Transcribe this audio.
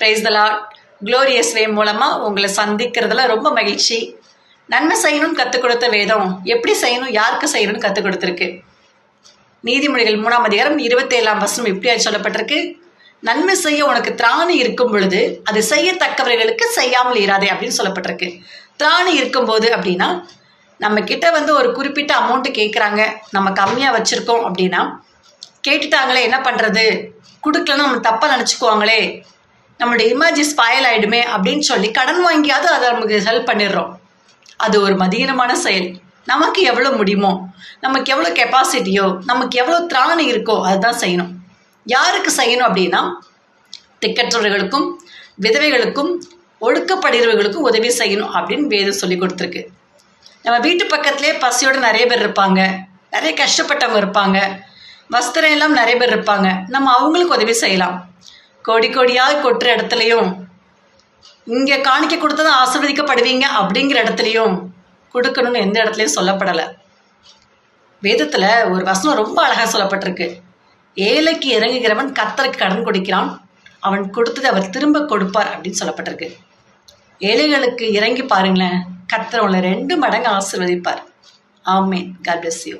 Praise the Lord. Glorious வே மூலமாக உங்களை சந்திக்கிறதுல ரொம்ப மகிழ்ச்சி. நன்மை செய்யணும்னு கற்றுக் கொடுத்த வேதம் எப்படி செய்யணும், யாருக்கு செய்யணும்னு கற்றுக் கொடுத்துருக்கு. நீதிமொழிகள் 3ஆம் அதிகாரம் 27ஆம் வசனம் இப்படியா சொல்லப்பட்டிருக்கு, நன்மை செய்ய உனக்கு திராணி இருக்கும் பொழுது அது செய்யத்தக்கவர்களுக்கு செய்யாமல் இராதே அப்படின்னு சொல்லப்பட்டிருக்கு. திராணி இருக்கும்போது அப்படின்னா, நம்ம கிட்ட ஒரு குறிப்பிட்ட அமௌண்ட்டு கேட்குறாங்க, நம்ம கம்மியாக வச்சுருக்கோம் அப்படின்னா, கேட்டுட்டாங்களே என்ன பண்ணுறது, கொடுக்கலன்னு நம்ம தப்பாக நினச்சிக்குவாங்களே, நம்மளுடைய இமேஜ் ஸ்பாயில் ஆகிடுமே அப்படின்னு சொல்லி கடன் வாங்கியாவது அதை நமக்கு ஹெல்ப் பண்ணிடுறோம். அது ஒரு மதீனமான செயல். நமக்கு எவ்வளோ முடியுமோ, நமக்கு எவ்வளோ கெப்பாசிட்டியோ, நமக்கு எவ்வளோ திராணி இருக்கோ அதுதான் செய்யணும். யாருக்கு செய்யணும் அப்படின்னா, திக்கற்றவர்களுக்கும் விதவைகளுக்கும் ஒடுக்கப்படுகிறவர்களுக்கும் உதவி செய்யணும் அப்படின்னு வேதம் சொல்லி கொடுத்துருக்கு. நம்ம வீட்டு பக்கத்துலேயே பசியோடு நிறைய பேர் இருப்பாங்க, நிறைய கஷ்டப்பட்டவங்க இருப்பாங்க, வஸ்திரம் எல்லாம் நிறைய பேர் இருப்பாங்க. நம்ம அவங்களுக்கு உதவி செய்யலாம். கோடி கோடியாக கொட்டுற இடத்துலையும், இங்கே காணிக்க கொடுத்ததான் ஆசீர்வதிக்கப்படுவீங்க அப்படிங்கிற இடத்துலையும் கொடுக்கணும்னு எந்த இடத்துலையும் சொல்லப்படலை. வேதத்தில் ஒரு வசனம் ரொம்ப அழகாக சொல்லப்பட்டிருக்கு. ஏழைக்கு இறங்குகிறவன் கர்த்தருக்கு கடன் கொடுக்கிறான், அவன் கொடுத்தது அவர் திரும்ப கொடுப்பார் அப்படின்னு சொல்லப்பட்டிருக்கு. ஏழைகளுக்கு இறங்கி பாருங்களேன், கர்த்தர் உங்களை 2 மடங்கு ஆசீர்வதிப்பார். ஆமென். God bless you.